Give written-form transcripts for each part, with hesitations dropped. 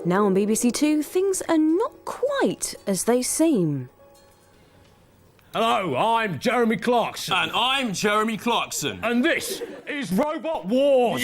Now on BBC Two, things are not quite as they seem. Hello, I'm Jeremy Clarkson. And I'm Jeremy Clarkson. And this is Robot Wars.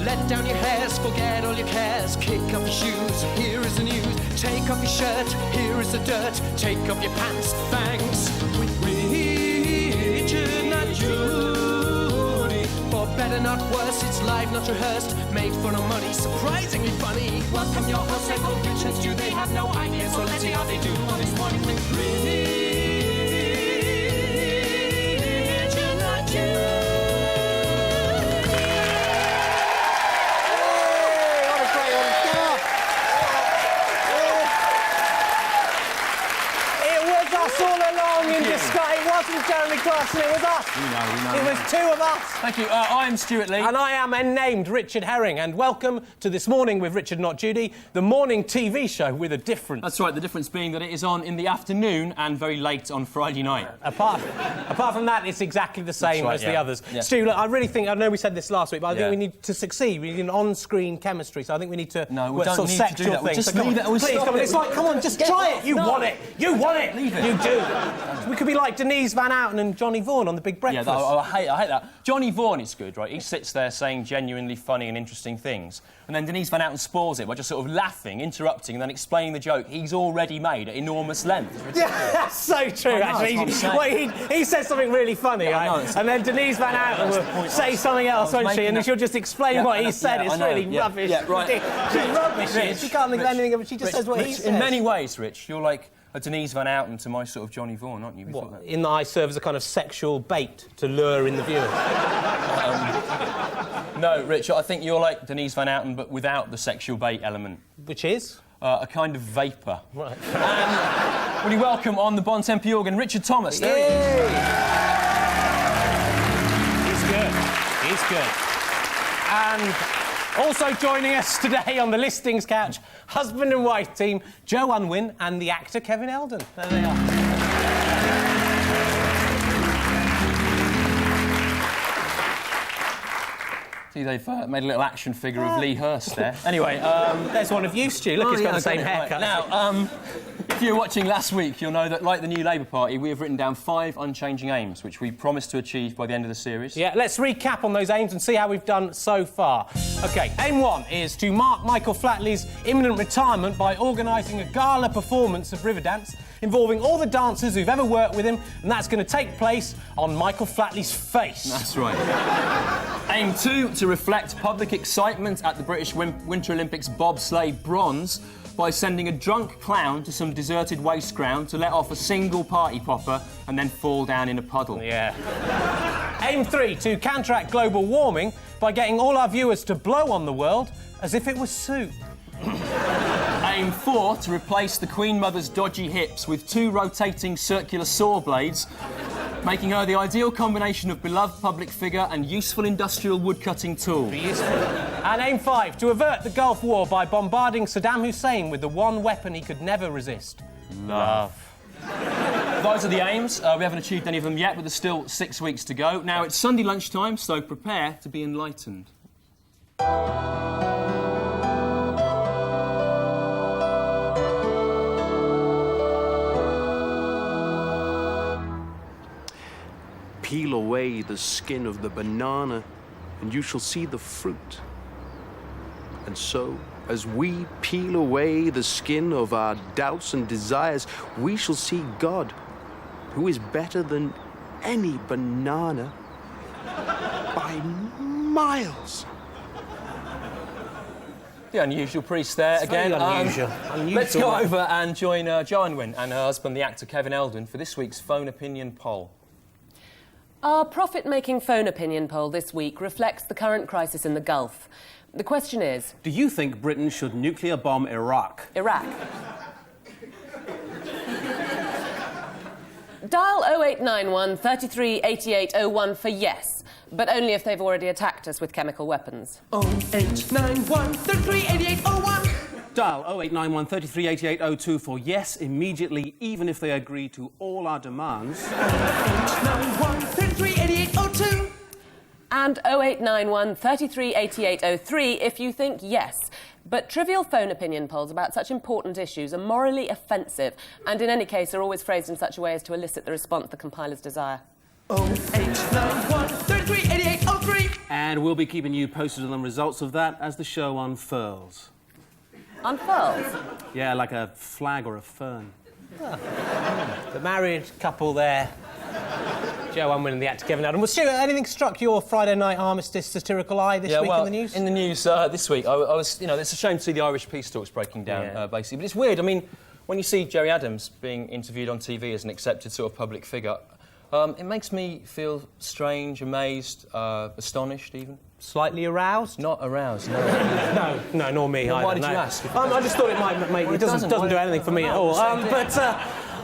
Let down your hairs, forget all your cares. Kick off your shoes, here is the news. Take off your shirt, here is the dirt. Take off your pants, thanks. With Richard and Judy. For better, not worse, it's live, not rehearsed. Made for no money, surprisingly funny. Welcome your hosts, they go rich and Stu. They have no idea, so let's see how they do on this morning with Richard and Judy. All along in disguise. It wasn't Jeremy Clarkson, it was us. We know. It was two of us. Thank you. I'm Stewart Lee. And I am unnamed Richard Herring. And welcome to This Morning with Richard Not Judy, the morning TV show with a difference. That's right, the difference being that it is on in the afternoon and very late on Friday night. Apart from that, it's exactly the same as the others. Yeah. Stu, look, I really think, I know we said this last week, but I think we need to succeed. We need an on-screen chemistry, so I think we need to... No, we don't sort of need sexual to do that. We'll things. just So leave it. We'll please, stop come on. it. It's like, come on, just try it. You want it. You want it. Leave it. You do. We could be like Denise Van Outen and Johnny Vaughan on The Big Breakfast. Yeah, I hate that. Johnny Vaughan is good, right? He sits there saying genuinely funny and interesting things, and then Denise Van Outen spoils it by just sort of laughing, interrupting, and then explaining the joke he's already made at enormous length. Yeah, that's so true, actually. He says something really funny, right? And then Denise Van Outen will say something else, won't she? And she'll just explain what he said. It's really rubbish. Yeah, right. She's rubbish. She can't think of anything of it. She just says what he says. In many ways, Rich, you're like a Denise Van Outen to my sort of Johnny Vaughan, aren't you? What, in that I serve as a kind of sexual bait to lure in the viewer? No, Rich, I think you're like Denise Van Outen, but without the sexual bait element. Which is? A kind of vapour. Right. And will you welcome on the Bon Tempi organ, Richard Thomas. There he is. He's good. And also joining us today on the listings couch, husband and wife team, Joe Unwin and the actor Kevin Eldon. There they are. See, they've made a little action figure of Lee Hurst there. Anyway, there's one of you, Stu. Look, he's got the same haircut. Right. Now, if you were watching last week, you'll know that, like the new Labour Party, we have written down 5 unchanging aims, which we promised to achieve by the end of the series. Yeah, let's recap on those aims and see how we've done so far. OK, aim 1 is to mark Michael Flatley's imminent retirement by organising a gala performance of Riverdance involving all the dancers who've ever worked with him, and that's going to take place on Michael Flatley's face. That's right. Aim 2, to reflect public excitement at the British Winter Olympics bobsleigh bronze by sending a drunk clown to some deserted waste ground to let off a single party popper and then fall down in a puddle. Yeah. Aim 3, to counteract global warming by getting all our viewers to blow on the world as if it was soup. Aim 4, to replace the Queen Mother's dodgy hips with 2 rotating circular saw blades, making her the ideal combination of beloved public figure and useful industrial woodcutting tool. Useful. And aim 5, to avert the Gulf War by bombarding Saddam Hussein with the one weapon he could never resist. Love. Those are the aims. We haven't achieved any of them yet, but there's still 6 weeks to go. Now, it's Sunday lunchtime, so prepare to be enlightened. Peel away the skin of the banana, and you shall see the fruit. And so, as we peel away the skin of our doubts and desires, we shall see God, who is better than any banana by miles. The unusual priest there again. Unusual. Let's go over and join Jo Unwin and her husband, the actor Kevin Eldon, for this week's phone opinion poll. Our profit-making phone opinion poll this week reflects the current crisis in the Gulf. The question is... Do you think Britain should nuclear bomb Iraq? Iraq. Dial 0891 33 88 01 for yes, but only if they've already attacked us with chemical weapons. 0891 33 88 01. Dial 0891 33 88 02 for yes immediately, even if they agree to all our demands. 0891 33 88 02. And 0891 33 88 03 if you think yes. But trivial phone opinion polls about such important issues are morally offensive and in any case are always phrased in such a way as to elicit the response the compilers desire. 0891 33 88 03. And we'll be keeping you posted on the results of that as the show unfurls. Unfurls? Yeah, like a flag or a fern. The married couple there. Joe Unwin and the actor Kevin Adam. Well, Stewart, anything struck your Friday night armistice satirical eye this week in the news? In the news this week, I was, it's a shame to see the Irish peace talks breaking down, basically. But it's weird. I mean, when you see Gerry Adams being interviewed on TV as an accepted sort of public figure, it makes me feel strange, amazed, astonished, even. Slightly aroused? Not aroused, no. No, nor me either. Why did you ask? I just thought it might make... Well, it doesn't do anything for me at all. But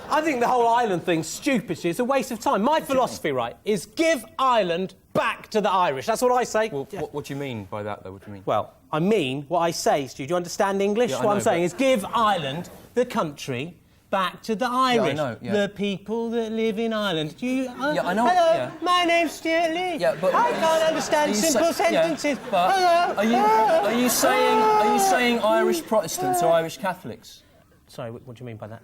I think the whole Ireland thing's stupid. It's a waste of time. My philosophy, right, is give Ireland back to the Irish. That's what I say. Well, what do you mean by that, though? What do you mean? Well, I mean what I say, Stu. Do you understand English? Yeah, what I'm saying is give Ireland, the country, back to the Irish. Yeah, I know, yeah. The people that live in Ireland. Do you... yeah, I know. Hello, Yeah. my name's Stewart Lee. Yeah, but I can't understand simple sentences. Yeah, but Hello. are you saying Irish Protestants or Irish Catholics? Sorry, what do you mean by that?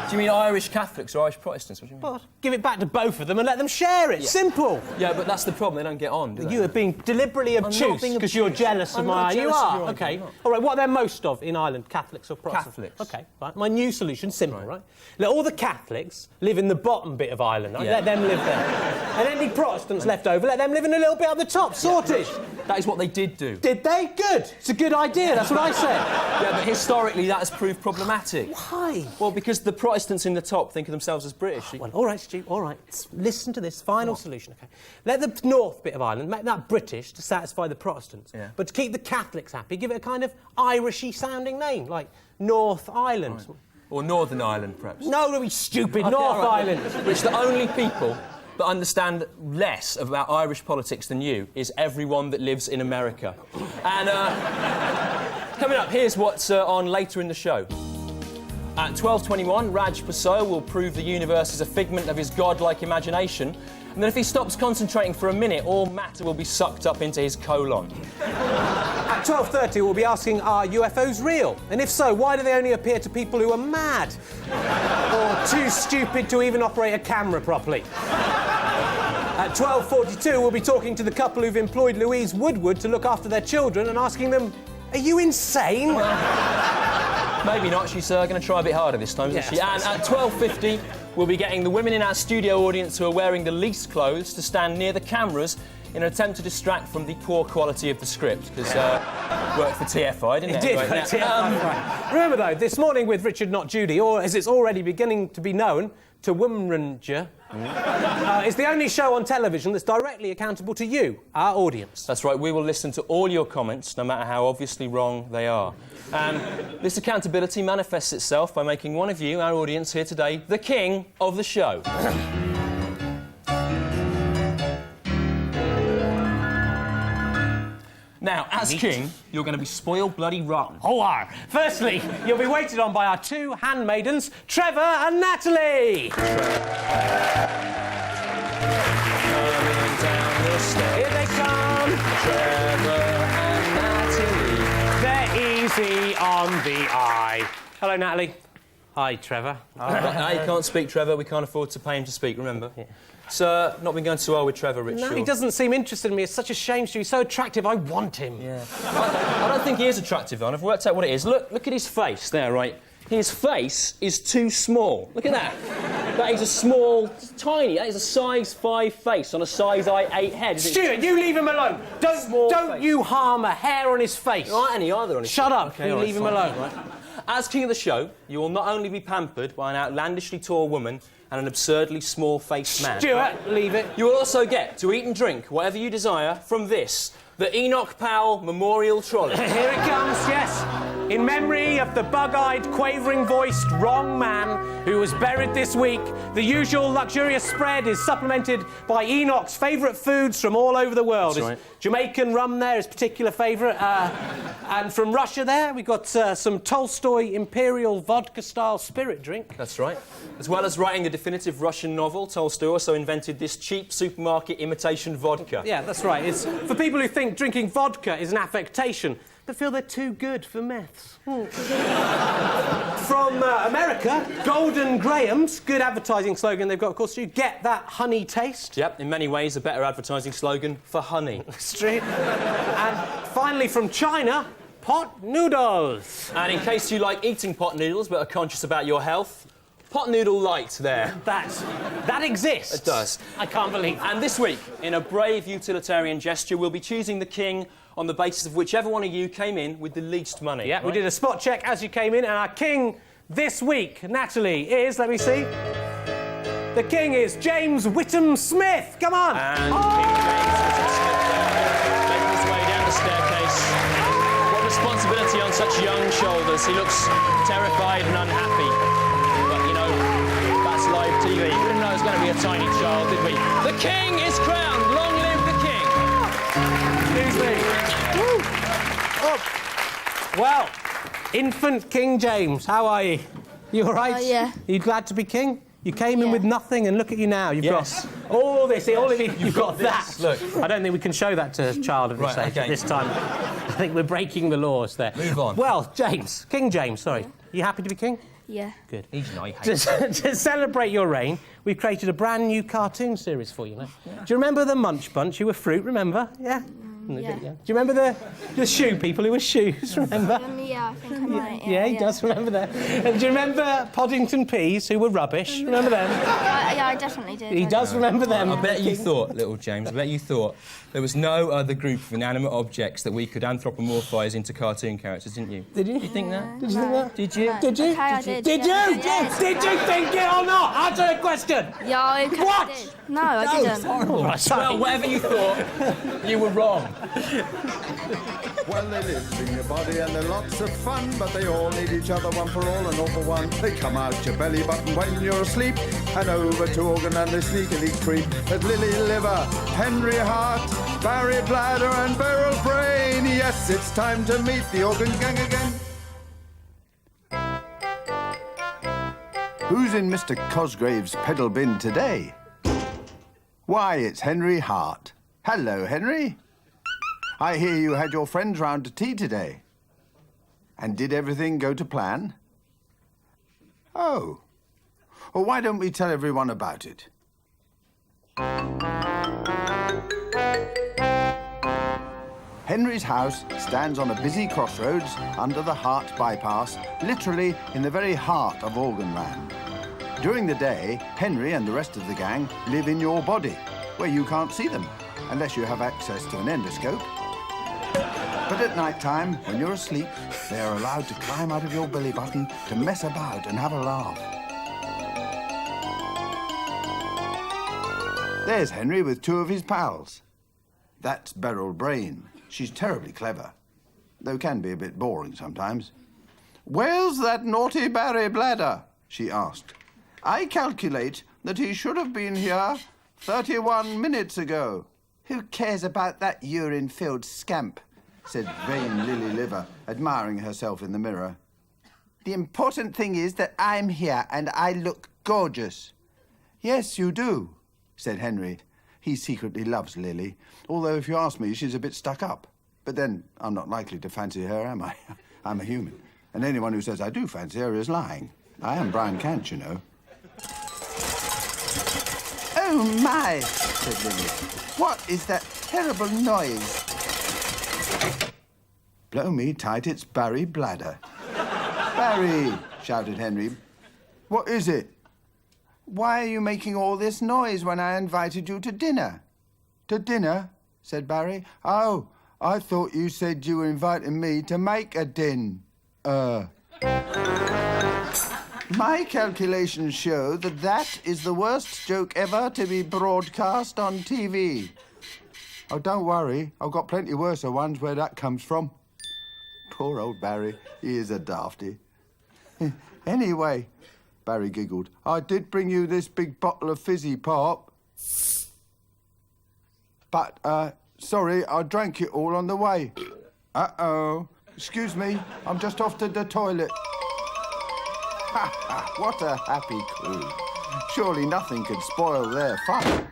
Do you mean Irish Catholics or Irish Protestants? What do you mean? What? Give it back to both of them and let them share it. Yeah. Simple. Yeah, but that's the problem. They don't get on, do they? You are being deliberately obtuse because you're jealous of my... You are. OK. All right, what are there most of in Ireland, Catholics or Protestants? Catholics. OK, right. My new solution, simple, right? Let all the Catholics live in the bottom bit of Ireland. Right? Yeah. Let them live there. And any Protestants left over, let them live in a little bit up the top. Sorted. That is what they did do. Did they? Good. It's a good idea. That's what I said. Yeah, but historically that has proved problematic. Why? Well, because the Protestants in the top think of themselves as British. Well, all right, Stu, all right. Listen to this final solution, OK? Let the north bit of Ireland, make that British to satisfy the Protestants. Yeah. But to keep the Catholics happy, give it a kind of Irishy-sounding name, like North Ireland. Right. Or Northern Ireland, perhaps. No, don't be stupid. Okay, North all right. Ireland. Which the only people that understand less about Irish politics than you is everyone that lives in America. And coming up, here's what's on later in the show. At 12:21, Raj Paso will prove the universe is a figment of his godlike imagination, and then if he stops concentrating for a minute, all matter will be sucked up into his colon. At 12:30, we'll be asking, are UFOs real? And if so, why do they only appear to people who are mad? Or too stupid to even operate a camera properly? At 12:42, we'll be talking to the couple who've employed Louise Woodward to look after their children and asking them, are you insane? Maybe not. She's going to try a bit harder this time, isn't she? And at 12:50, we'll be getting the women in our studio audience who are wearing the least clothes to stand near the cameras in an attempt to distract from the poor quality of the script, because worked for TFI, didn't it? It did for TFI. Remember, though, this morning with Richard, not Judy, or as it's already beginning to be known, to Womanranger, is the only show on television that's directly accountable to you, our audience. That's right, we will listen to all your comments, no matter how obviously wrong they are. This accountability manifests itself by making one of you, our audience here today, the king of the show. Now, as king, you're going to be spoiled bloody rotten. Hoar! Firstly, you'll be waited on by our two handmaidens, Trevor and Natalie. Here they come. Trevor and Natalie. They're easy on the eye. Hello, Natalie. Hi, Trevor. He can't speak, Trevor. We can't afford to pay him to speak, remember? Yeah. Sir, not been going too well with Trevor, Rich. No, sure. he doesn't seem interested in me. It's such a shame, Stu. He's so attractive. I want him. Yeah. I don't think he is attractive, though, and I've worked out what it is. Look at his face there, right? His face is too small. Look at that. That is a small, tiny, that is a size 5 face on a size 8 head. Stuart, you leave him alone. Don't you harm a hair on his face. There aren't any either on his face. Shut up. Okay, you leave him alone. Right. As king of the show, you will not only be pampered by an outlandishly tall woman and an absurdly small-faced man. Stuart, leave it. You will also get to eat and drink whatever you desire from this, the Enoch Powell Memorial Trolley. Here it comes, yes. In memory of the bug-eyed, quavering-voiced wrong man who was buried this week, the usual luxurious spread is supplemented by Enoch's favourite foods from all over the world. That's right. Jamaican rum there, his particular favourite. And from Russia there, we got some Tolstoy Imperial vodka-style spirit drink. That's right. As well as writing a definitive Russian novel, Tolstoy also invented this cheap supermarket imitation vodka. Yeah, that's right. It's for people who think drinking vodka is an affectation, but feel they're too good for meths. From America, Golden Graham's, good advertising slogan they've got, of course, you get that honey taste. Yep, in many ways a better advertising slogan for honey. Straight. And finally from China, pot noodles. And in case you like eating pot noodles but are conscious about your health, pot noodle light there. That exists. It does. I can't believe it. And this week, in a brave utilitarian gesture, we'll be choosing the king on the basis of whichever one of you came in with the least money. Yeah, right? we did a spot check as you came in, and our king this week, Natalie, is, let me see, the king is James Whittam-Smith. Come on! And King James Whittam-Smith making his way down the staircase. What responsibility on such young shoulders. He looks terrified and unhappy. But, you know, that's live TV. We didn't know it was going to be a tiny child, did we? The king is crowned. Long live the king. Excuse me. Woo. Oh. Well, infant King James, how are you? You all right? Yeah. You glad to be king? You came in Yeah. with nothing, and look at you now. You've Yes. got all this. All of you. You've got that. this. Look. I don't think we can show that to a child of this Right, age okay. at this time. I think we're breaking the laws there. Move on. Well, James, King James, sorry. You happy to be king? Yeah. Good. He's nice. To celebrate your reign, we've created a brand new cartoon series for you now. Do you remember the Munch Bunch who were fruit, remember? Yeah? Yeah. Do you remember the shoe people who were shoes, remember? Yeah, I think I might. Yeah, he does remember that. And do you remember Poddington Peas who were rubbish? Remember them? Yeah, I definitely did. He does remember them. I bet you thought, little James, I bet you thought there was no other group of inanimate objects that we could anthropomorphise into cartoon characters, didn't you? Did you? Did you think that? Did you think that? Did you? No. Did you? Okay, I did. Did yeah. you? Yes. Did you think it or not? Answer the question. Yeah, okay, What? I did. No, I didn't. Horrible. Right, sorry. Well, whatever you thought, you were wrong. Well, they live in your body and they're lots of fun, but they all need each other, one for all and all for one. They come out your belly button when you're asleep, and over to organ and they sneakily creep. At Lily Liver, Henry Hart, Barry Bladder and Beryl Brain. Yes, it's time to meet the organ gang again. Who's in Mr. Cosgrave's pedal bin today? Why, it's Henry Hart. Hello, Henry. I hear you had your friends round to tea today. And did everything go to plan? Oh. Well, why don't we tell everyone about it? Henry's house stands on a busy crossroads under the Hart bypass, literally in the very heart of Organland. During the day, Henry and the rest of the gang live in your body, where you can't see them, unless you have access to an endoscope. But at night time, when you're asleep, they are allowed to climb out of your belly button to mess about and have a laugh. There's Henry with two of his pals. That's Beryl Brain. She's terribly clever, though can be a bit boring sometimes. "Where's that naughty Barry Bladder?" she asked. "I calculate that he should have been here 31 minutes ago." "Who cares about that urine-filled scamp?" said vain Lily Liver, admiring herself in the mirror. "The important thing is that I'm here and I look gorgeous." "Yes, you do," said Henry. He secretly loves Lily, although if you ask me, she's a bit stuck up. But then I'm not likely to fancy her, am I? I'm a human. And anyone who says I do fancy her is lying. I am Brian Cant, you know. "Oh, my," said Lily. "What is that terrible noise?" "Blow me tight, it's Barry Bladder." "Barry," shouted Henry. "What is it?" "Why are you making all this noise when I invited you to dinner?" "To dinner?" said Barry. "Oh, I thought you said you were inviting me to make a din. My calculations show that that is the worst joke ever to be broadcast on TV. Oh, don't worry. I've got plenty worse ones where that comes from. Poor old Barry. He is a dafty. Anyway, Barry giggled, I did bring you this big bottle of fizzy pop. But, sorry, I drank it all on the way. Uh-oh. Excuse me, I'm just off to the toilet. Ha ha, what a happy crew. Surely nothing could spoil their fun.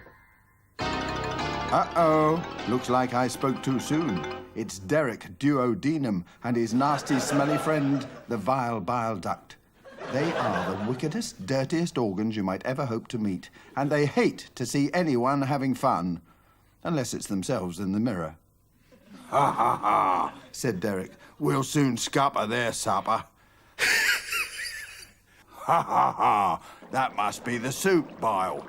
Uh-oh, looks like I spoke too soon. It's Derek Duodenum and his nasty, smelly friend, the vile bile duct. They are the wickedest, dirtiest organs you might ever hope to meet, and they hate to see anyone having fun, unless it's themselves in the mirror. Ha ha ha, said Derek. We'll soon scupper their supper. Ha ha ha, that must be the soup, Bile.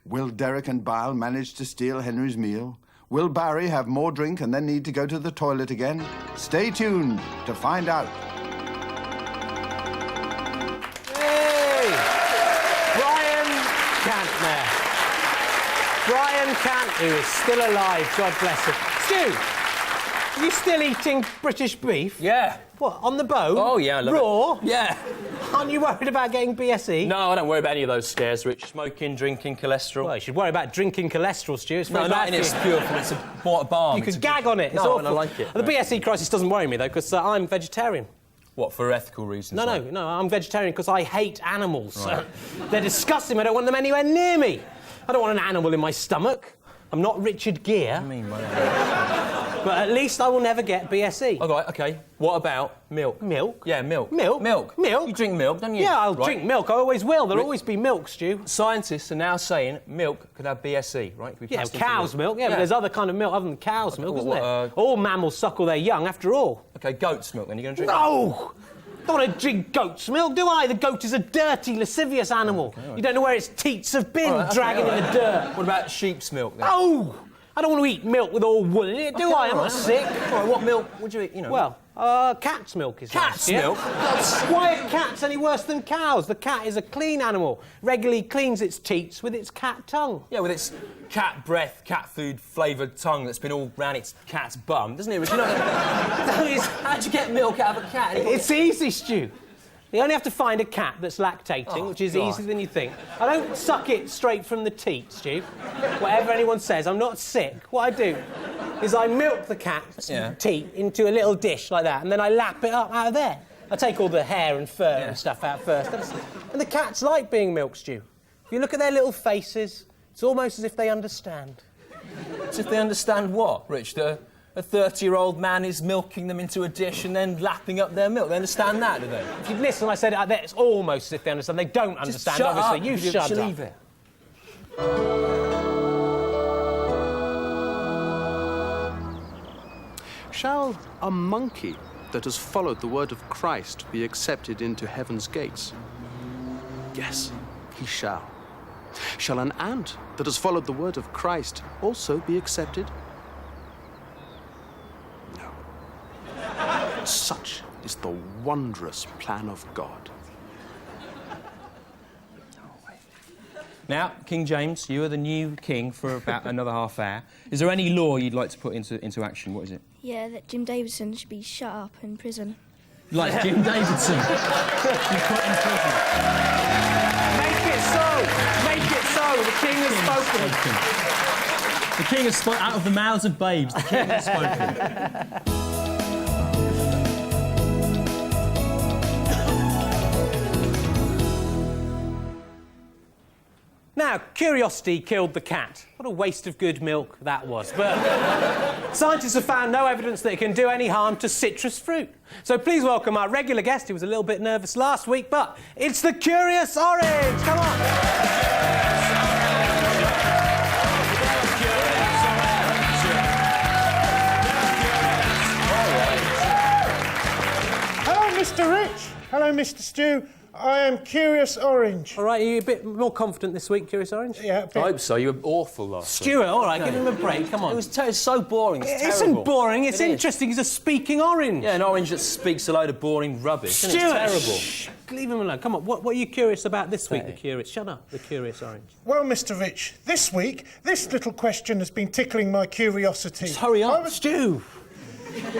Will Derek and Bile manage to steal Henry's meal? Will Barry have more drink and then need to go to the toilet again? Stay tuned to find out. Hey! Brian Cantner. Brian Cant, who is still alive, God bless him. Stu, are you still eating British beef? Yeah. What, on the boat? Oh, yeah, I love Raw? it. Yeah. Aren't you worried about getting BSE? No, I don't worry about any of those scares, Rich. Smoking, drinking, cholesterol. Well, you should worry about drinking cholesterol, Stu. It's No, very not bad in for its you. pure form. It's a what a balm. You It's could a- gag on it. It's No, awful. and I like it. The BSE crisis doesn't worry me, though, because I'm vegetarian. What, for ethical reasons? No, like? no, I'm vegetarian because I hate animals. Right. They're disgusting. I don't want them anywhere near me. I don't want an animal in my stomach. I'm not Richard Gere. I mean, But at least I will never get BSE. all right, OK. What about milk? Milk? Yeah, milk. Milk? Milk. Milk? You drink milk, don't you? Yeah, I'll Right. drink milk. I always will. There'll always be milk, Stu. Scientists are now saying milk could have BSE, right? Could be Yeah, passed into cow's milk. Yeah, but there's other kind of milk other than cow's milk, isn't there? All mammals suckle their young, after all. OK, goat's milk, then. You're going to drink No! I don't want to drink goat's milk, do I? The goat is a dirty, lascivious animal. Okay, all right. You don't know where its teats have been, All right, okay, dragging all in right. the dirt. What about sheep's milk, then? Oh! I don't want to eat milk with all wool in it, do Okay, I? I'm all not right, sick. All right, what milk would you eat, you know? Well, cat's milk is Cat's nice, yeah? milk? Why are cats any worse than cows? The cat is a clean animal. Regularly cleans its teats with its cat tongue. Yeah, with its cat breath, cat food flavoured tongue that's been all round its cat's bum, doesn't it? You know, how'd you get milk out of a cat? It's easy, Stu. You only have to find a cat that's lactating, Oh, which is God. easier than you think. I don't suck it straight from the teat, Stu. Whatever anyone says, I'm not sick. What I do is I milk the cat's teat into a little dish like that, and then I lap it up out of there. I take all the hair and fur and stuff out first. And the cats like being milked, Stu. If you look at their little faces, it's almost as if they understand. As if they understand what, Rich? A 30-year-old man is milking them into a dish and then lapping up their milk. They understand that, do they? If you listen, I said it's almost as if they understand. They don't understand, shut obviously. up. You Just shut up. leave it. Shall a monkey that has followed the word of Christ be accepted into heaven's gates? Yes, he shall. Shall an ant that has followed the word of Christ also be accepted? No. Such is the wondrous plan of God. Now, King James, you are the new king for about another half hour. Is there any law you'd like to put into action? What is it? Yeah, that Jim Davidson should be shut up in prison. Like Jim Davidson. You put in prison. Make it so! Make it so! The king has spoken. The king has spoken. Out of the mouths of babes, the king has spoken. Now, curiosity killed the cat. What a waste of good milk that was. But scientists have found no evidence that it can do any harm to citrus fruit. So please welcome our regular guest, who was a little bit nervous last week, but it's the Curious Orange. Come on. Hello, Mr. Rich. Hello, Mr. Stew. I am Curious Orange. All right, are you a bit more confident this week, Curious Orange? Yeah, I hope so. You were awful last week. Stewart, all right, give him a break, come on. It was so boring. It's It terrible. isn't boring, it's It is. interesting. He's a speaking orange. Yeah, an orange that speaks a load of boring rubbish. Stewart, It's terrible. shh, leave him alone. Come on, what are you curious about this week, the Curious? Shut up, the Curious Orange. Well, Mr. Rich, this week, this little question has been tickling my curiosity. Just hurry up. Stew.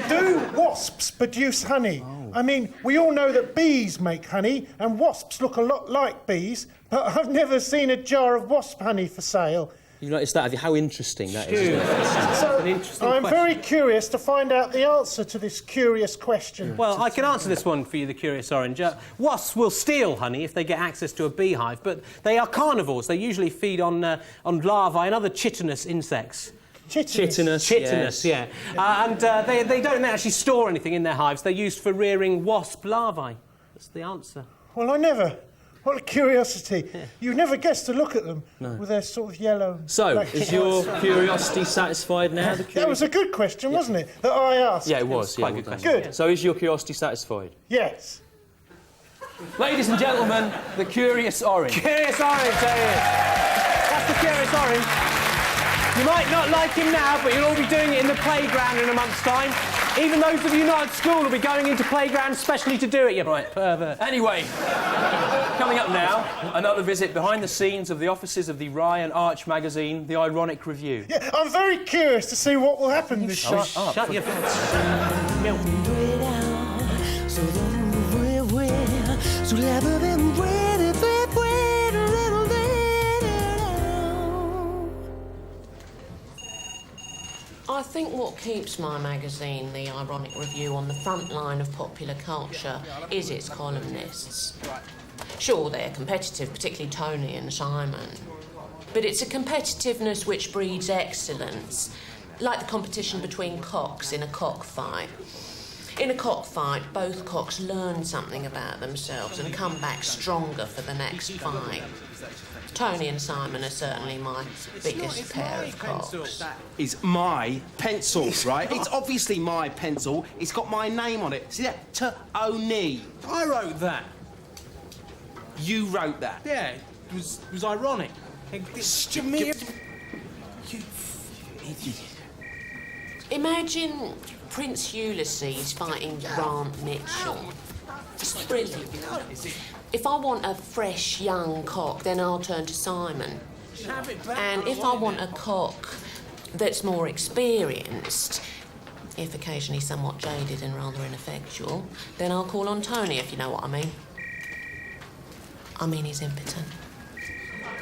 Do wasps produce honey? I mean, we all know that bees make honey, and wasps look a lot like bees, but I've never seen a jar of wasp honey for sale. You noticed that? How interesting that is. Stu, Isn't it? so an interesting I'm question. very curious to find out the answer to this curious question. Well, I can answer this one for you, the Curious Orange. Wasps will steal honey if they get access to a beehive, but they are carnivores. They usually feed on larvae and other chitinous insects. Chitinous, yeah. And they don't actually store anything in their hives. They're used for rearing wasp larvae. That's the answer. Well, I never. What a curiosity. Yeah. You never guess to look at them with their sort of yellow... So, black is your curiosity satisfied now? That was a good question, wasn't it, that I asked? Yeah, it was. Quite a good question. Good. So, is your curiosity satisfied? Yes. Ladies and gentlemen, the Curious Orange. Curious Orange, there he is. That's the Curious Orange. You might not like him now, but you'll all be doing it in the playground in a month's time. Even those of you not at school will be going into playgrounds specially to do it, you pervert. Anyway, coming up now, another visit behind the scenes of the offices of the Rye and Arch magazine, The Ironic Review. Yeah, I'm very curious to see what will happen this week. Shut your... I think what keeps my magazine, The Ironic Review, on the front line of popular culture is its columnists. Sure, they're competitive, particularly Tony and Simon. But it's a competitiveness which breeds excellence, like the competition between cocks in a cockfight. In a cockfight, both cocks learn something about themselves and come back stronger for the next fight. Tony and Simon are certainly my biggest pair of cocks. That is my pencil, right? It's obviously my pencil. It's got my name on it. See that? Tony. I wrote that. You wrote that. Yeah, it was ironic. Imagine Prince Ulysses fighting Grant Mitchell. It's brilliant. If I want a fresh, young cock, then I'll turn to Simon. And if I want a cock that's more experienced, if occasionally somewhat jaded and rather ineffectual, then I'll call on Tony, if you know what I mean. I mean he's impotent.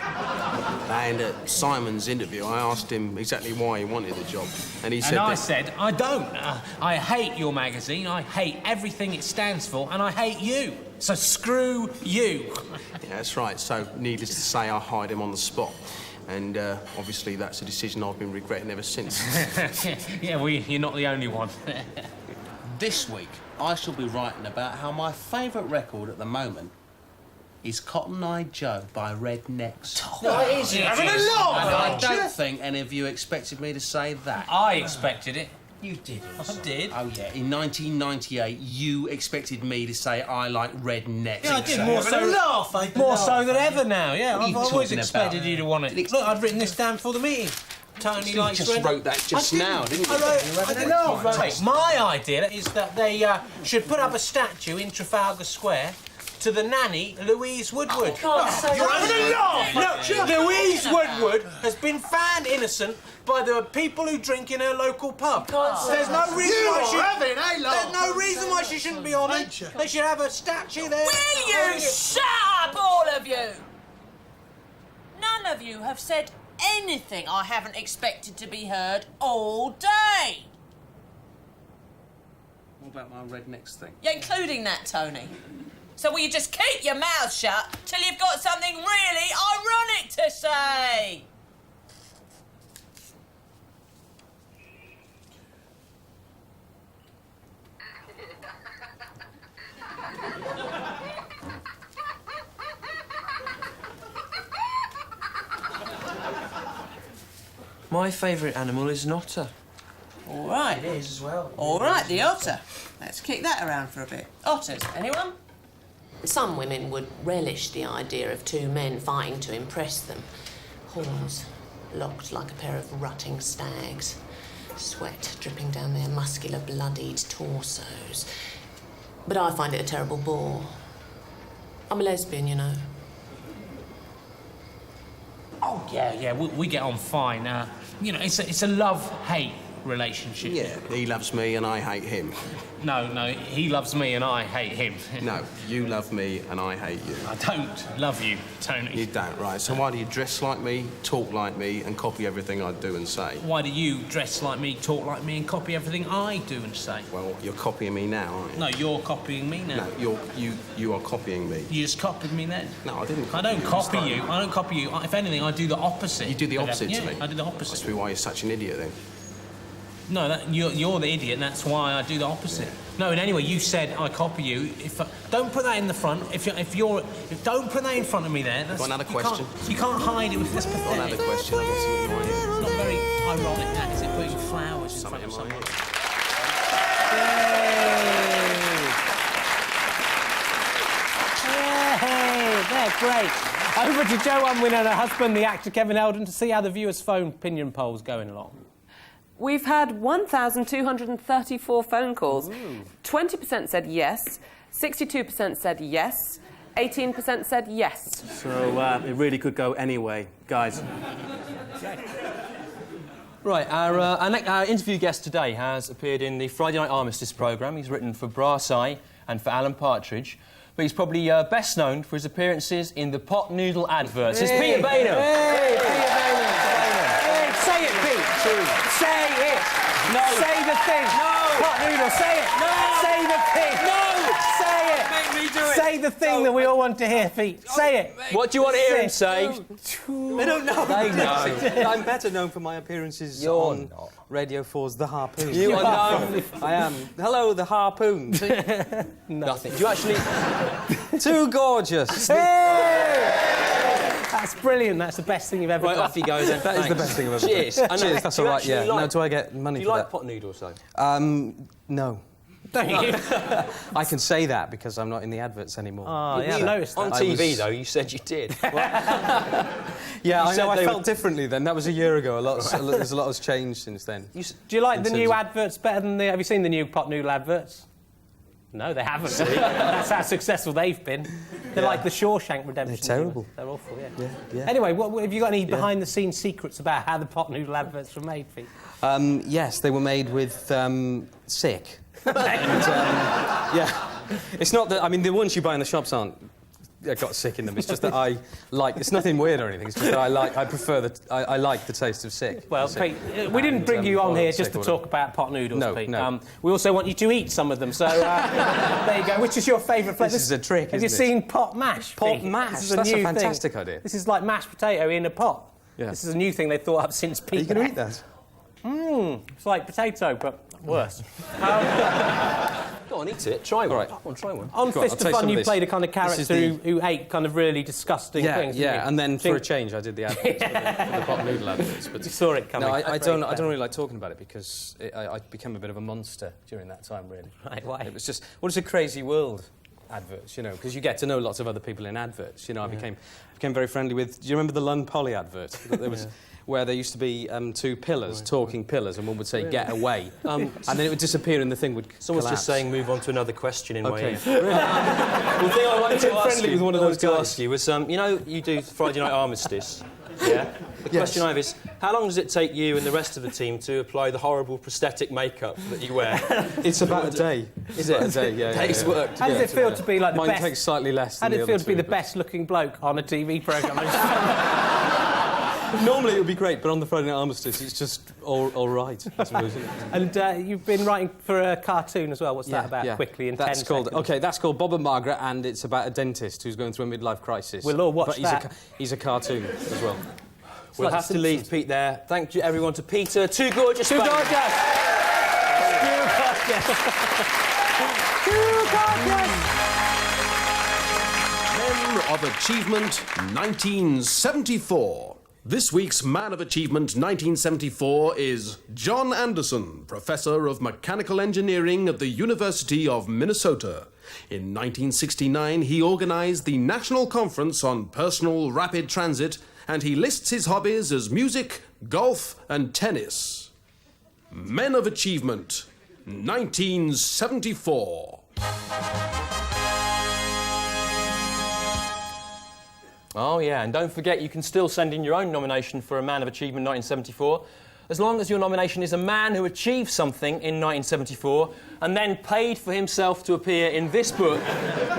And at Simon's interview, I asked him exactly why he wanted the job. And he said And I that... said, I don't. I hate your magazine, I hate everything it stands for, and I hate you. So screw you. Yeah, that's right. So, needless to say, I hired him on the spot. And obviously that's a decision I've been regretting ever since. Yeah, well, you're not the only one. This week, I shall be writing about how my favourite record at the moment is Cotton Eye Joe by Red Necks. No, it isn't. Having a laugh! And I don't think any of you expected me to say that. I expected it. You didn't. I did. Oh, yeah. In 1998, you expected me to say I like Red Necks. Yeah, I did. More so than ever now, yeah. What are I've you always talking expected about? you to want it. Look, I'd written this down for the meeting. Tony You likes just Red... wrote that just now, didn't you? I didn't know. Right. My idea is that they should put up a statue in Trafalgar Square to the nanny, Louise Woodward. You're having a laugh! Look, Louise Woodward has been found innocent by the people who drink in her local pub. There's no reason There's no reason why she shouldn't be honoured. They should have a statue there. Will you shut up, all of you? None of you have said anything I haven't expected to be heard all day. What about my Red Necks thing? Yeah, including that, Tony. So will you just keep your mouth shut till you've got something really ironic to say? My favourite animal is an otter. All right. It is as well. All right, the otter. Let's kick that around for a bit. Otters, anyone? Some women would relish the idea of two men fighting to impress them. Horns locked like a pair of rutting stags. Sweat dripping down their muscular, bloodied torsos. But I find it a terrible bore. I'm a lesbian, you know. Oh, yeah, we get on fine. You know, it's a love-hate relationship. Yeah, he loves me and I hate him. No, he loves me and I hate him. No, you love me and I hate you. I don't love you, Tony. You don't, right. So why do you dress like me, talk like me, and copy everything I do and say? Why do you dress like me, talk like me, and copy everything I do and say? Well, you're copying me now, aren't you? No, you're copying me now. No, you are copying me. You just copied me then. No, I didn't. I don't copy you. I don't copy you. If anything, I do the opposite. You do the opposite to me? I do the opposite. Must be why you're such an idiot, then. No, you're the idiot, and that's why I do the opposite. Yeah. No, and anyway, you said I copy you. Don't put that in the front. Don't put that in front of me there. Got another question? You can't hide it with this pathetic. Got another question. I've got something in mind. It's not very ironic, that is it? Putting flowers in front of someone. Hey, they're great. Over to Joanne Wynne and her husband, the actor Kevin Eldon, to see how the viewers' phone opinion poll's going along. We've had 1,234 phone calls. 20% said yes, 62% said yes, 18% said yes. So it really could go anyway, guys. Right, our interview guest today has appeared in the Friday Night Armistice programme. He's written for Brass Eye and for Alan Partridge. But he's probably best known for his appearances in the pot noodle adverts. It's Peter Baynham. Hey, Peter Baynham. Hey, say it, Pete. Say it. No. Say the thing. No. Pot noodle, say it. No. Say the thing. No. Say it. Make me do it. Say the thing that we all want to hear, Pete. Say it. What do you want to hear him say? They don't know. They know. I'm better known for my appearances on Radio 4's The Harpoon. You are known. I am. Hello, The Harpoon. Nothing. Do you actually... Too gorgeous. That's brilliant. That's the best thing you've ever done. Right, off you go then. That is the best thing I've ever done. Cheers. Cheers, that's all right, yeah. Like, no, do I get money for that? Do you like pot noodles, though? No. Don't you? I can say that because I'm not in the adverts anymore. Oh, yeah, I noticed that. On TV, though, you said you did. Yeah, I know. I felt differently then. That was a year ago. There's a lot has changed since then. Do you like the new adverts better than the... Have you seen the new pot noodle adverts? No, they haven't. That's how successful they've been. They're like the Shawshank Redemption. They're terrible. They're awful, yeah. Anyway, have you got any behind-the-scenes secrets about how the pot noodle adverts were made, Pete? Yes, they were made with sick. Yeah. It's not that... I mean, the ones you buy in the shops aren't... got sick in them. It's just that I like... It's nothing weird or anything. It's just that I prefer I like the taste of sick. Well, Pete, we didn't bring you on here just to talk about pot noodles, Pete. No. We also want you to eat some of them, so there you go. Which is your favourite flavour? This is a trick, Have you seen pot mash? Pot mash? That's a fantastic idea. This is like mashed potato in a pot. Yeah. This is a new thing they've thought up since Pete. Are you going to eat that? It's like potato, but worse. Go on, eat it. Try one. Right. Come on, try one. On Fist of Fun, you played a kind of character who ate kind of really disgusting things. Yeah, and then for a change, I did the adverts, the pot noodle adverts. But you saw it coming. No, I don't really like talking about it because I became a bit of a monster during that time, really. Right, why? It was just, what is a crazy world? Adverts, you know, because you get to know lots of other people in adverts. You know, I became very friendly with... Do you remember the Lund Polly advert? There was... where there used to be two pillars, talking pillars, and one would say, get away. And then it would disappear and the thing would Someone's collapse. just saying, move on to another question in my ear. Really? The thing I wanted to ask you, with one of those guys. ask you was, you know, you do Friday Night Armistice, yeah? The question I have is, how long does it take you and the rest of the team to apply the horrible prosthetic makeup that you wear? It's about a day. Is it? A day, yeah. Day's work. How does it feel to be like the Mine best... takes slightly less than How does it feel the to be other the two, best-looking bloke on a TV programme? Normally it would be great, but on the Friday Night Armistice, it's just all right, I suppose. And you've been writing for a cartoon as well. What's that about? Quickly, in 10 seconds. OK, that's called Bob and Margaret, and it's about a dentist who's going through a midlife crisis. We'll all watch but he's a cartoon as well. We'll have to leave Pete there. Thank you, everyone, to Peter. Too gorgeous. Too gorgeous. Too gorgeous. Too gorgeous. Men of Achievement 1974. This week's Man of Achievement 1974 is John Anderson, Professor of Mechanical Engineering at the University of Minnesota. In 1969, he organised the National Conference on Personal Rapid Transit, and he lists his hobbies as music, golf, and tennis. Men of Achievement 1974. Oh, yeah, and don't forget you can still send in your own nomination for a Man of Achievement 1974 as long as your nomination is a man who achieved something in 1974 and then paid for himself to appear in this book,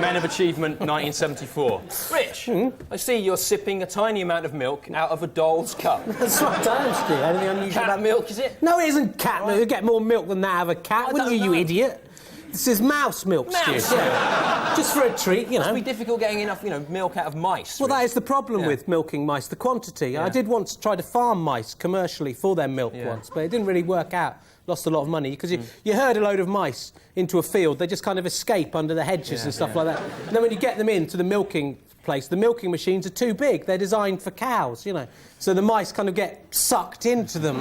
Men of Achievement 1974. Rich, I see you're sipping a tiny amount of milk out of a doll's cup. That's what I don't do. Anything unusual Cat milk, is it? No, it isn't cat milk. You get more milk than that out of a cat, wouldn't you, you idiot? This is mouse milk, Stu. Yeah. Just for a treat, you know. Must be difficult getting enough, milk out of mice. Well, that is the problem with milking mice, the quantity. I did once try to farm mice commercially for their milk once, but it didn't really work out. Lost a lot of money, because you herd a load of mice into a field, they just kind of escape under the hedges and stuff like that. And then when you get them into the milking place, the milking machines are too big. They're designed for cows, you know. So the mice kind of get sucked into them.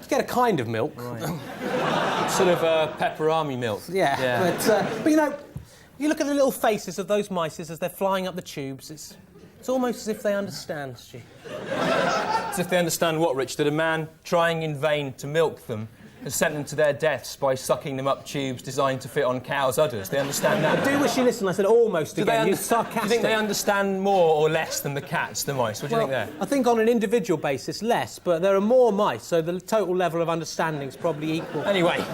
Get a kind of milk. Right. Sort of pepperami milk. Yeah. But you know, you look at the little faces of those mice as they're flying up the tubes. It's almost as if they understand, Stu. As if they understand what, Rich? That a man trying in vain to milk them has sent them to their deaths by sucking them up tubes designed to fit on cows' udders. They understand that. I do wish you listened. I said almost again. You're sarcastic. Do you think they understand more or less than the cats, the mice? What do you think there? I think on an individual basis, less, but there are more mice, so the total level of understanding is probably equal. Anyway,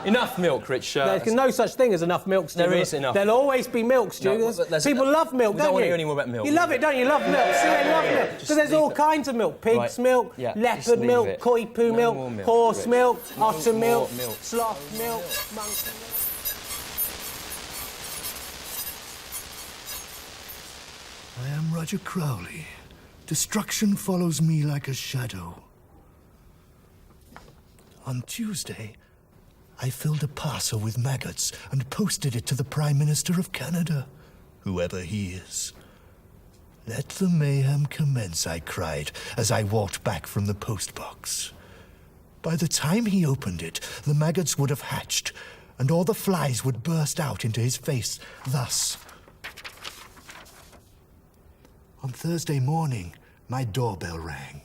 enough milk, Rich. There's no such thing as enough milk, Stu. There is enough. There'll always be milk, Stu. No, people love milk, don't you? We don't want to hear any more about milk. You love it, don't you? You love milk. See, they love milk. Because there's all kinds of milk. Pig's milk, leopard milk, koi poo milk, horse milk, otter milk, sloth milk, monkey milk. I am Roger Crowley. Destruction follows me like a shadow. On Tuesday, I filled a parcel with maggots and posted it to the Prime Minister of Canada, whoever he is. Let the mayhem commence, I cried as I walked back from the postbox. By the time he opened it, the maggots would have hatched, and all the flies would burst out into his face, thus. On Thursday morning, my doorbell rang.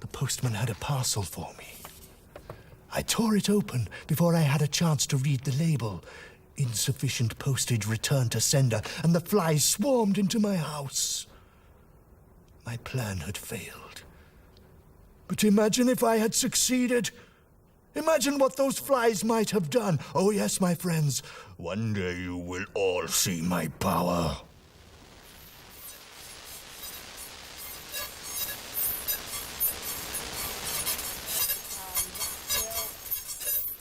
The postman had a parcel for me. I tore it open before I had a chance to read the label. Insufficient postage returned to sender, and the flies swarmed into my house. My plan had failed. But imagine if I had succeeded. Imagine what those flies might have done. Oh yes, my friends, one day you will all see my power.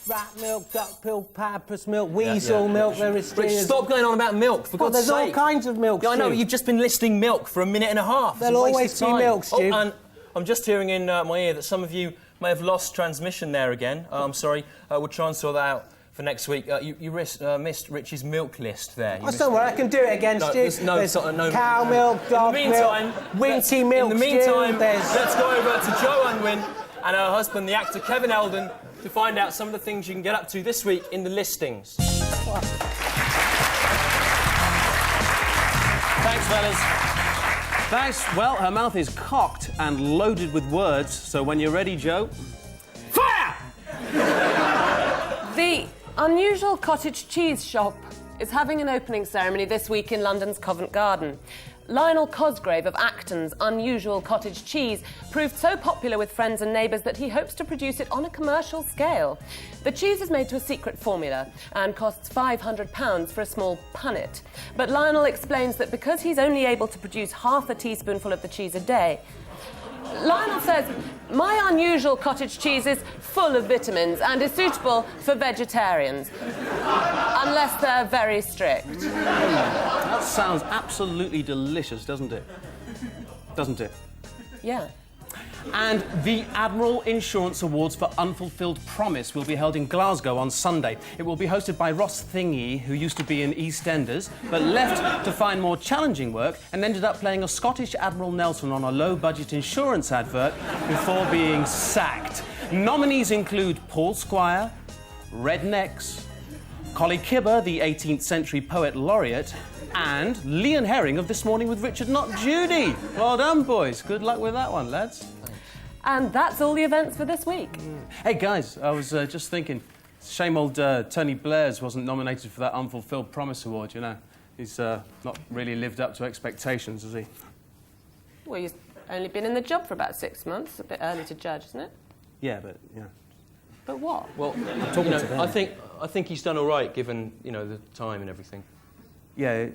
Rat milk, duck milk, platypus milk, weasel milk, there is... Rich, stop going on about milk, for God's sake. There's all kinds of milk, I know, you've just been listing milk for a minute and a half. There'll always be milk, Stu. Oh, and I'm just hearing in my ear that some of you may have lost transmission there again. I'm sorry. We'll try and sort that out for next week. You missed Rich's milk list there. Don't worry, I can do it again, Stu. There's cow milk, dog milk, Winky milk, In the meantime, there's... let's go over to Jo Unwin and her husband, the actor Kevin Eldon, to find out some of the things you can get up to this week in the listings. Thanks, fellas. Thanks. Well, her mouth is cocked and loaded with words, so when you're ready, Jo... Fire! The Unusual Cottage Cheese Shop is having an opening ceremony this week in London's Covent Garden. Lionel Cosgrave of Acton's Unusual Cottage Cheese proved so popular with friends and neighbours that he hopes to produce it on a commercial scale. The cheese is made to a secret formula and costs £500 for a small punnet. But Lionel explains that because he's only able to produce half a teaspoonful of the cheese a day, Lionel says, my unusual cottage cheese is full of vitamins and is suitable for vegetarians, unless they're very strict. That sounds absolutely delicious, doesn't it? Doesn't it? Yeah. And the Admiral Insurance Awards for Unfulfilled Promise will be held in Glasgow on Sunday. It will be hosted by Ross Thingy, who used to be in EastEnders, but left to find more challenging work and ended up playing a Scottish Admiral Nelson on a low-budget insurance advert before being sacked. Nominees include Paul Squire, Rednecks, Colley Kibber, the 18th century poet laureate, and Leon Herring of This Morning with Richard, Not Judy. Well done, boys. Good luck with that one, lads. And that's all the events for this week. Hey, guys, I was just thinking, shame old Tony Blair's wasn't nominated for that Unfulfilled Promise Award, you know. He's not really lived up to expectations, has he? Well, Only been in the job for about 6 months. A bit early to judge, isn't it? Yeah, but, yeah. But what? Well, talking to them. I think he's done all right, given, the time and everything. Yeah,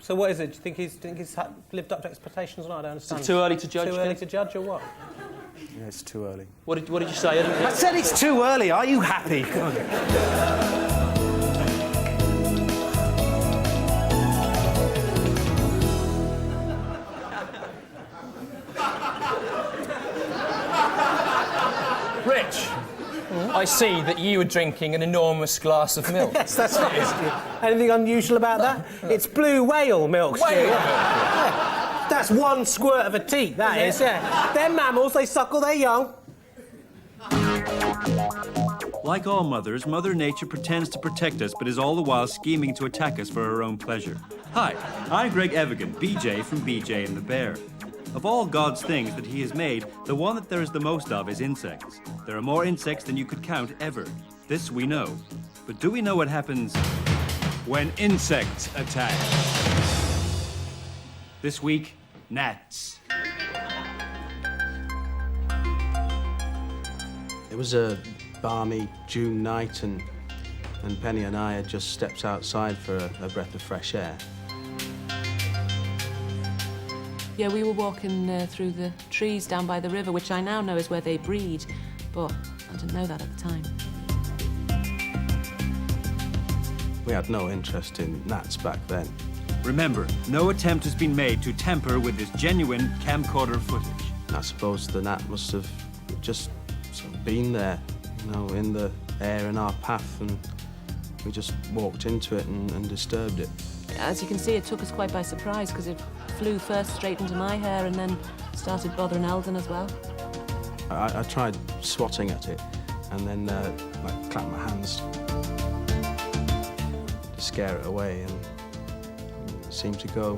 So what is it? Do you think he's lived up to expectations or not? I don't understand. Is it too early to judge, Too early Ken? to judge or what? Yeah, it's too early. What did you say? I said it's too early. Are you happy? Rich, I see that you were drinking an enormous glass of milk. Yes, that's right, Stu. Anything unusual about that? It's blue whale milk, Stu. Whale Yeah. That's one squirt of a teat, that is, yeah. They're mammals, they suckle their young. Like all mothers, Mother Nature pretends to protect us, but is all the while scheming to attack us for her own pleasure. Hi, I'm Greg Egan, BJ from BJ and the Bear. Of all God's things that he has made, the one that there is the most of is insects. There are more insects than you could count ever. This we know. But do we know what happens when insects attack? This week, gnats. It was a balmy June night, and Penny and I had just stepped outside for a breath of fresh air. Yeah, we were walking through the trees down by the river, which I now know is where they breed, but I didn't know that at the time. We had no interest in gnats back then. Remember, no attempt has been made to tamper with this genuine camcorder footage. I suppose the gnat must have just sort of been there, in the air in our path, and we just walked into it and disturbed it. As you can see, it took us quite by surprise, because it flew first straight into my hair and then started bothering Eldon as well. I tried swatting at it, and then I clapped my hands to scare it away, and it seemed to go.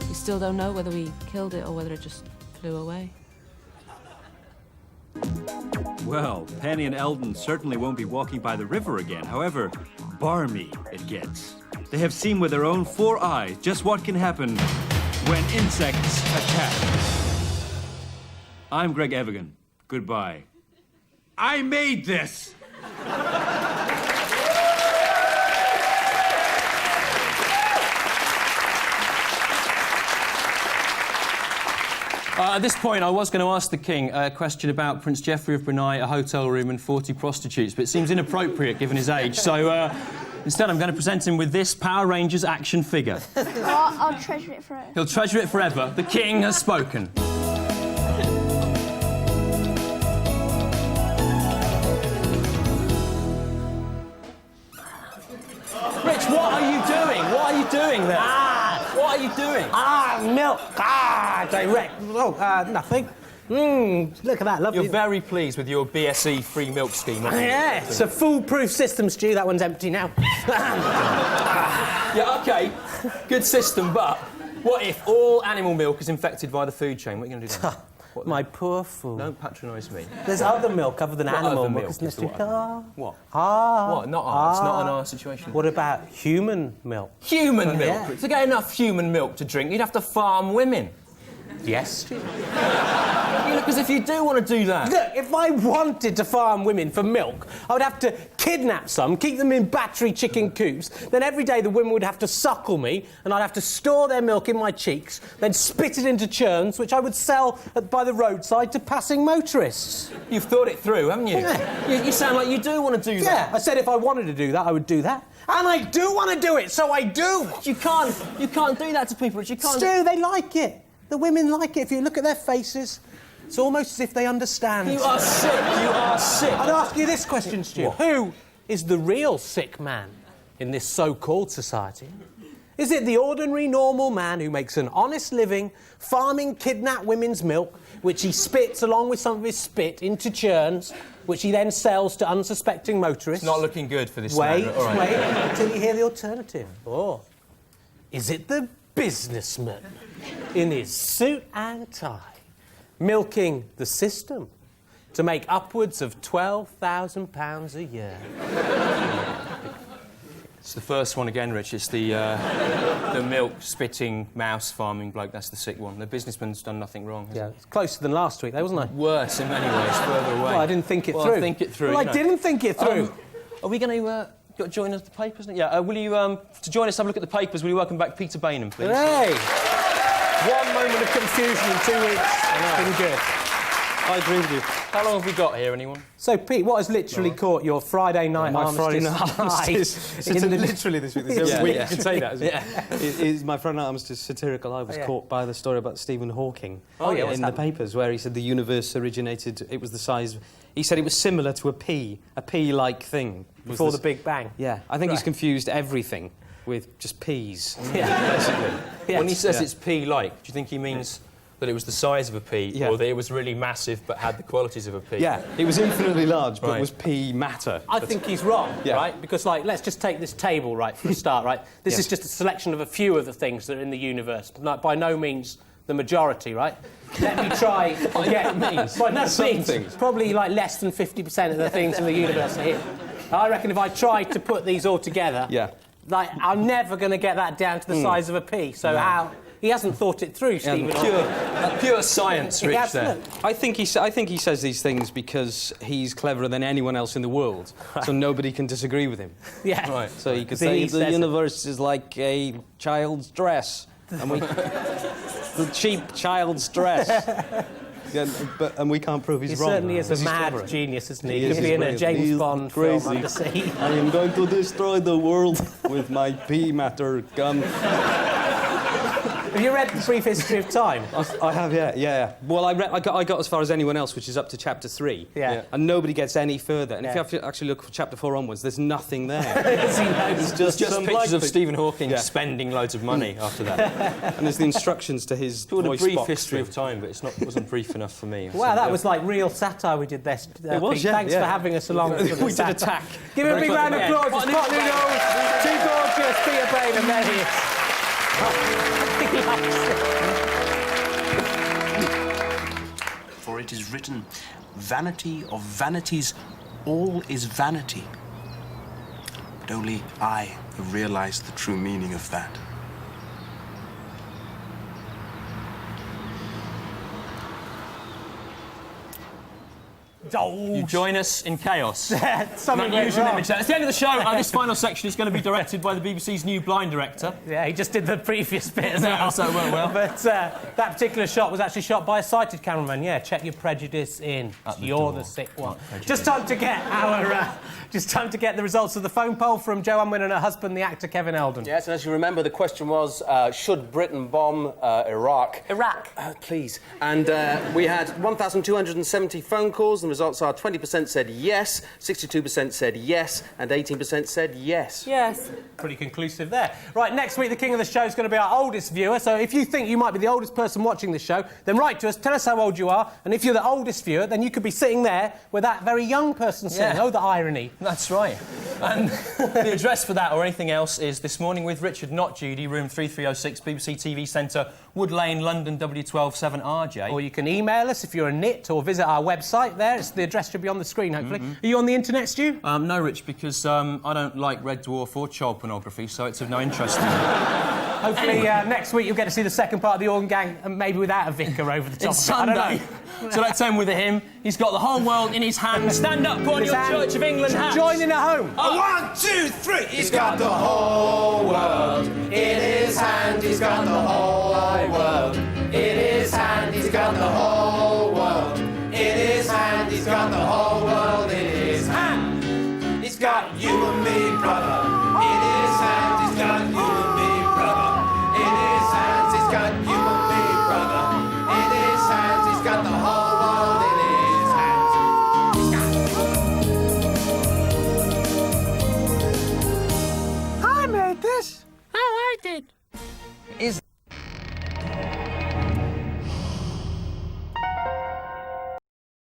We still don't know whether we killed it or whether it just flew away. Well, Penny and Eldon certainly won't be walking by the river again. However, barmy it gets. They have seen with their own 4 eyes just what can happen when insects attack. I'm Greg Egan. Goodbye. I made this! At this point, I was going to ask the King a question about Prince Geoffrey of Brunei, a hotel room and 40 prostitutes, but it seems inappropriate given his age, so instead I'm going to present him with this Power Rangers action figure. I'll treasure it forever. He'll treasure it forever. The King has spoken. Rich, what are you doing? What are you doing there? What are you doing? Milk. Direct. Nothing. Look at that, lovely. You're very pleased with your BSE free milk scheme, aren't you? Yeah, it's a foolproof system, Stu. That one's empty now. Yeah, OK. Good system, but what if all animal milk is infected by the food chain? What are you going to do then? My poor fool. Don't patronise me. There's other milk other than What animal other milk, milk isn't is there, the Stu? what? What? What? Not our. It's not an our situation. What about human milk? Human milk? Yeah. To get enough human milk to drink, you'd have to farm women. Yes. You look as if you do want to do that. Look, if I wanted to farm women for milk, I would have to kidnap some, keep them in battery chicken coops, then every day the women would have to suckle me, and I'd have to store their milk in my cheeks, then spit it into churns, which I would sell by the roadside to passing motorists. You've thought it through, haven't you? Yeah. You sound like you do want to do that. Yeah, I said if I wanted to do that, I would do that. And I do want to do it, so I do! You can't do that to people, you can't... Stu, they like it. The women like it. If you look at their faces, it's almost as if they understand. You are sick. You are sick. I'd ask you this question, Stu. What? Who is the real sick man in this so-called society? Is it the ordinary, normal man who makes an honest living farming kidnapped women's milk, which he spits along with some of his spit into churns, which he then sells to unsuspecting motorists? It's not looking good for this Wait, man. All right. wait, until you hear the alternative. Or is it the businessman in his suit and tie, milking the system to make upwards of £12,000 a year? It's the first one again, Rich. It's the milk-spitting, mouse-farming bloke. That's the sick one. The businessman's done nothing wrong. Yeah, it's closer than last week, though, wasn't it? Worse in many ways, further away. Well, I didn't think it through. Think it through. Well, I didn't think it through. Are we going to join us at the papers? Yeah. Will you, to join us, have a look at the papers, will you welcome back Peter Bainham, please? Hey! 1 moment of confusion in 2 weeks. It's been good. I agree with you. How long have we got here, anyone? So, Pete, what has literally caught your Friday night My armistice? Friday night armistice. Literally this week. This week you can say that, isn't it? It is my Friday night armistice satirical. I was caught by the story about Stephen Hawking in the papers, where he said the universe originated, it was the size... He said it was similar to a pea-like thing. Before the Big Bang? Yeah. I think he's confused everything with just peas. Yeah. Basically. Yes. When he says it's pea-like, do you think he means... that it was the size of a pea, or that it was really massive but had the qualities of a pea? Yeah, it was infinitely large, but was pea matter. I think he's wrong, right? Because, like, let's just take this table, right, for a start, right? This is just a selection of a few of the things that are in the universe. Like, by no means the majority, right? Let me try to get... By no means. Probably, like, less than 50% of the things in the universe are here. I reckon if I tried to put these all together... like, I'm never going to get that down to the size of a pea. So how... He hasn't thought it through, Stephen. Pure science, Rich, there. I think he says these things because he's cleverer than anyone else in the world, so nobody can disagree with him. Yeah. Right. So he could say the universe is like a child's dress, and the cheap child's dress. And we can't prove he's wrong. He certainly is a mad genius, isn't he? He could be in a James Bond film undersea. I am going to destroy the world with my pea matter gun. Have you read The Brief History of Time? I have, yeah. Well, I got as far as anyone else, which is up to chapter 3. Yeah. And nobody gets any further. And if you have to actually look for chapter 4 onwards, there's nothing there. It's just pictures of Stephen Hawking spending loads of money after that. And there's the instructions to his voice Brief box History of Time, but it wasn't brief enough for me. Wow, that was like real satire we did there. It was, Pete. Thanks for having us along. We did attack. Give him a big round of applause. It's Pot Noodles. Too gorgeous. Peter Bainham, there he is. For it is written, vanity of vanities, all is vanity. But only I have realized the true meaning of that. You join us in chaos. Something unusual. It's the end of the show. This final section is going to be directed by the BBC's new blind director. Yeah, he just did the previous bit as well. So it went well. But that particular shot was actually shot by a sighted cameraman. Yeah, check your prejudice in. You're the sick one. Just time to get the results of the phone poll from Jo Unwin and her husband, the actor Kevin Eldon. Yes, and as you remember, the question was, should Britain bomb Iraq? Iraq. Please. And we had 1,270 phone calls. The results are 20% said yes, 62% said yes, and 18% said yes. Yes. Pretty conclusive there. Right, next week the king of the show is going to be our oldest viewer, so if you think you might be the oldest person watching the show, then write to us, tell us how old you are, and if you're the oldest viewer, then you could be sitting there with that very young person sitting. Oh, the irony. That's right. And the address for that or anything else is This Morning with Richard, not Judy, room 3306, BBC TV Centre, Wood Lane, London, W12 7RJ. Or you can email us if you're a nit, or visit our website there. The address should be on the screen, hopefully. Are you on the internet, Stu? No, Rich, because I don't like Red Dwarf or child pornography, so it's of no interest to me. Hopefully next week you'll get to see the second part of the Organ Gang, and maybe without a vicar over the top It's of it. Sunday. I don't know. So let's end with a hymn. He's got the whole world in his hand. Stand up, put on your Church of England hats. Join in at home. 1, 2, 3. He's got the whole world in his hand. He's got the whole world in his hand. He's got the whole world in his hand. He's got the whole world in his hand. He's got you and me, brother. In his hand, he's got you and me, brother. In his hands, he's got you and me, brother. In his hands, he's got the whole world in his hands. I made this. Oh, I did. Is